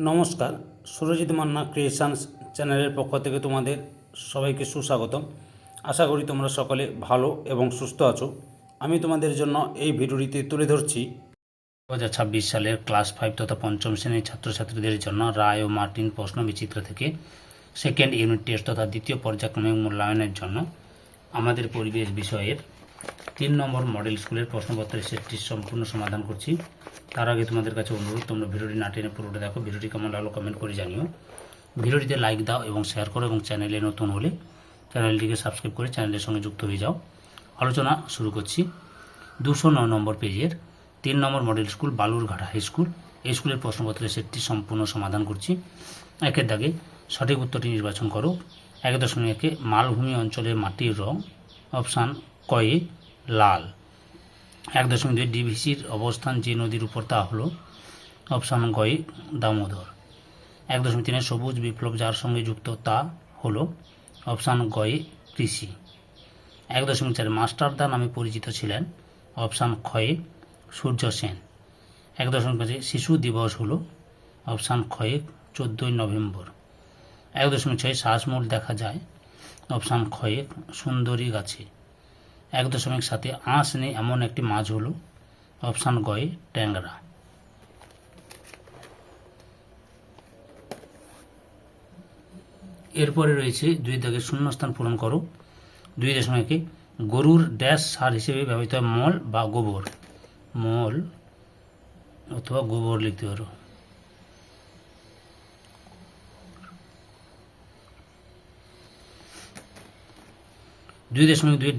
নমস্কার, সুরজিৎ মান্না ক্রিয়েশনস চ্যানেলের পক্ষ থেকে তোমাদের সবাইকে সুস্বাগতম। আশা করি তোমরা সকলে ভালো এবং সুস্থ আছো। আমি তোমাদের জন্য এই ভিডিওটিতে তুলে ধরছি 2026 সালের ক্লাস 5 তথা পঞ্চম শ্রেণীর ছাত্রছাত্রীদের জন্য রায় ও মার্টিন প্রশ্ন বিচিত্র থেকে সেকেন্ড ইউনিট টেস্ট তথা দ্বিতীয় পর্যায়ক্রমিক মূল্যায়নের জন্য আমাদের পরিবেশ বিষয়ের 3 নম্বর মডেল স্কুলের প্রশ্নপত্রের সেটটির সম্পূর্ণ সমাধান করছি। তার আগে তোমাদের কাছে অনুরোধ, তোমরা ভিডিওটি না টেনে পুরোটা দেখো। ভিডিওটি কেমন লাগলো কমেন্ট করে জানিও। ভিডিওটিতে লাইক দাও এবং শেয়ার করো এবং চ্যানেলে নতুন হলে চ্যানেলটিকে সাবস্ক্রাইব করে চ্যানেলের সঙ্গে যুক্ত হয়ে যাও। আলোচনা শুরু করছি। 209 নম্বর পেজের 3 নম্বর model school Balurghat high school, এই স্কুলের প্রশ্নপত্রের সেটটি সম্পূর্ণ সমাধান করছি। একের দাগে সঠিক উত্তরটি নির্বাচন করো। 1.1 মালভূমি অঞ্চলের মাটির রং অপশান কয়ে লাল। 1.2 ডিভিসির অবস্থান যে নদীর উপর তা হলো অপশান গয়ে দামোদর। 1.3 সবুজ বিপ্লব যার সঙ্গে যুক্ত তা হলো অপশান গয়ে কৃষি। 1.4 মাস্টারদা নামে পরিচিত ছিলেন অপশান খয়ে সূর্য সেন। 1.5 শিশু দিবস হলো অপশান খয়ে 14 নভেম্বর। 1.6 শ্বাসমূল দেখা যায় অপশান খয়ে সুন্দরী গাছে। 1.7 আঁশ নেই এমন একটি মাছ হলো অপশান গয়ে ট্যাংরা। এরপরে রয়েছে 2 দাগের শূন্যস্থান পূরণ করো। 2.1 গরুর ড্যাশ সার হিসেবে ব্যবহৃত হয় মল বা গোবর। মল অথবা গোবর লিখতে পারো। দুই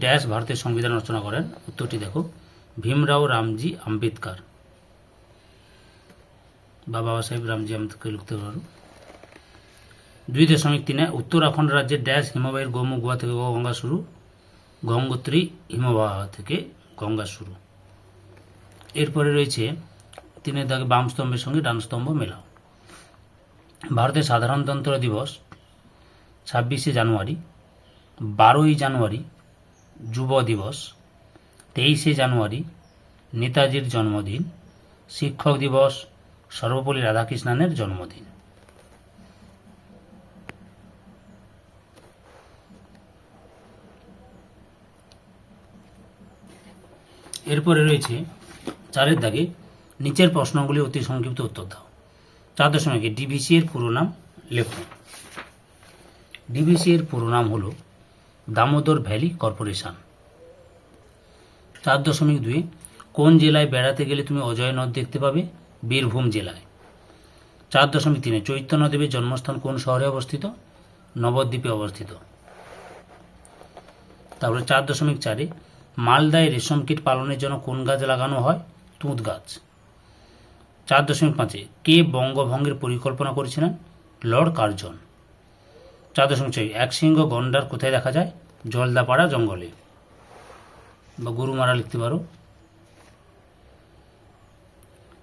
ড্যাশ ভারতের সংবিধান রচনা করেন। উত্তরটি দেখো ভীমরাও রামজি আম্বেদকর বা বাবা সাহেব রামজি আম্বেদকর লিখতে পারো। 2.3 উত্তরাখণ্ড রাজ্যের ড্যাশ হিমবাহের গোমুখ গুহা থেকে গঙ্গা শুরু। গঙ্গোত্রী হিমবাহ থেকে গঙ্গা শুরু। এরপরে রয়েছে 3 দাগে বাম স্তম্ভের সঙ্গে ডান স্তম্ভ মেলাও। ভারতের সাধারণতন্ত্র দিবস 26শে জানুয়ারি, 12ই জানুয়ারি যুব দিবস, 23শে জানুয়ারি নেতাজির জন্মদিন, শিক্ষক দিবস সর্বপল্লী রাধাকৃষ্ণনের জন্মদিন। এরপরে রয়েছে 4 দাগে নিচের প্রশ্নগুলি অতি সংক্ষিপ্ত উত্তর দাও। 4.1 ডিভিসি এর পুরো নাম লেখো। ডিভিসি এর পুরো নাম হলো দামোদর ভ্যালি কর্পোরেশন। 4.2 কোন জেলায় বেড়াতে গেলে তুমি অজয় নদ দেখতে পাবে? বীরভূম জেলায়। 4.3 চৈতন্যদেবের জন্মস্থান কোন শহরে অবস্থিত? নবদ্বীপে অবস্থিত। তারপরে 4.4 মালদায় রেশম কীট পালনের জন্য কোন গাছ লাগানো হয়? তুঁত গাছ। 4.5 কে বঙ্গভঙ্গের পরিকল্পনা করেছিলেন? Lord Curzon. 4.6 একশৃঙ্গ গন্ডার কোথায় দেখা যায়? জলদাপাড়া জঙ্গলে বা গরুমারা লিখতে পারো।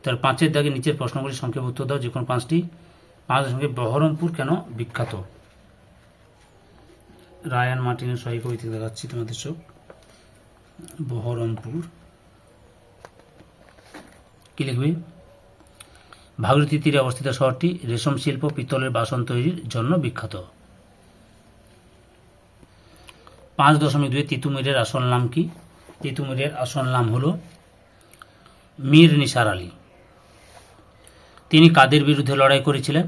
তার 5 দাগে নিচের প্রশ্নগুলি সংক্ষেপে উত্তর দাও, যে কোনো 5টি। 5.1 বহরমপুর কেন বিখ্যাত? রায়ান মার্টিনের সহি কবিতা দেখাচ্ছি তোমাদের সব। বহরমপুর কি লিখবে? ভাগীরথী তীরে অবস্থিত শহরটি রেশম শিল্প পিতলের বাসন তৈরির জন্য বিখ্যাত। 5.2 তিতুমিরের আসল নাম কি? তিতুমিরের আসল নাম হলো মীর নিসার আলী। তিনি কাদের বিরুদ্ধে লড়াই করেছিলেন?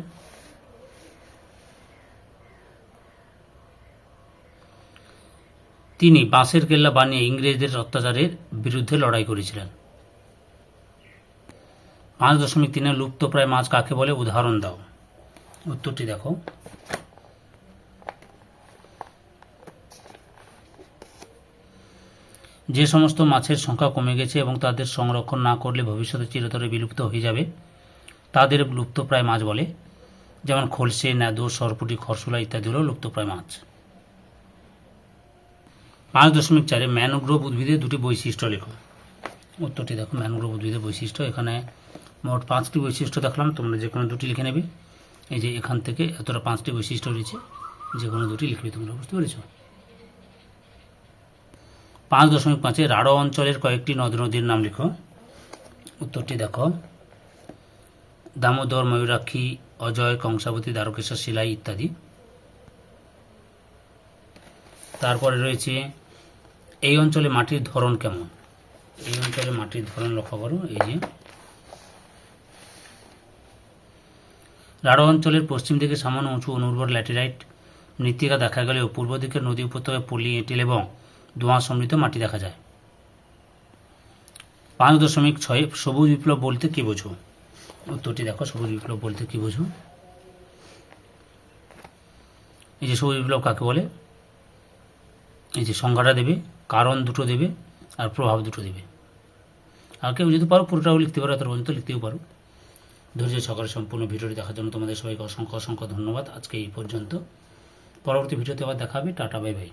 তিনি বাঁশের কেল্লা বানিয়ে ইংরেজদের অত্যাচারের বিরুদ্ধে লড়াই করেছিলেন। 5.3 লুপ্তপ্রায় মাছ কাকে বলে? উদাহরণ দাও। উত্তরটি দেখো যে সমস্ত মাছের সংখ্যা কমে গেছে এবং তাদের সংরক্ষণ না করলে ভবিষ্যতে চিরতরে বিলুপ্ত হয়ে যাবে তাদের লুপ্তপ্রায় মাছ বলে। যেমন খলসে, ন্যাদো, সরপুঁটি, খরশুলা ইত্যাদি হল লুপ্তপ্রায় মাছ। 5.4 ম্যানগ্রোভ উদ্ভিদের 2টি বৈশিষ্ট্য লেখো। উত্তরটি দেখো ম্যানগ্রোভ উদ্ভিদের বৈশিষ্ট্য। এখানে মোট 5টি বৈশিষ্ট্য দেখলাম, তোমরা যে কোনো 2টি লিখে নেবে। এই যে এখান থেকে এতটা 5টি বৈশিষ্ট্য রয়েছে, যে কোনো 2টি লিখবে। তোমরা বুঝতে পেরেছ? 5.5 রাঢ় অঞ্চলের কয়েকটি নদ নদীর নাম লিখো। উত্তরটি দেখো দামোদর, ময়ূরাক্ষী, অজয়, কংসাবতী, দ্বারকেশ্বর, শিলাই ইত্যাদি। তারপরে রয়েছে এই অঞ্চলে মাটির ধরন কেমন। এই অঞ্চলে মাটির ধরন লক্ষ্য করো, এই যে রাঢ় অঞ্চলের পশ্চিম দিকে সামান্য উঁচু অনুর্বর ল্যাটেরাইট মৃত্তিকা দেখা গেলেও পূর্ব দিকের নদী উপত্যকায় পলি, এঁটেল এবং দোঁয়াশ সমৃদ্ধ মাটি দেখা যায়। 5.6 সবুজ বিপ্লব বলতে কী বোঝো। উত্তরটি দেখো, সবুজ বিপ্লব বলতে কী বোঝো। এই যে সবুজ বিপ্লব কাকে বলে, এই যে সংজ্ঞাটা দেবে, কারণ দুটো দেবে আর প্রভাব দুটো দেবে। আর কেউ যদি পারো পুরোটাও লিখতে পারো, তার পর্যন্ত লিখতেও পারো। ধৈর্য সহকারে সম্পূর্ণ ভিডিওটি দেখার জন্য তোমাদের সবাইকে অসংখ্য অসংখ্য ধন্যবাদ। আজকে এই পর্যন্ত। পরবর্তী ভিডিওতে আবার দেখা হবে। Tata, bye bye.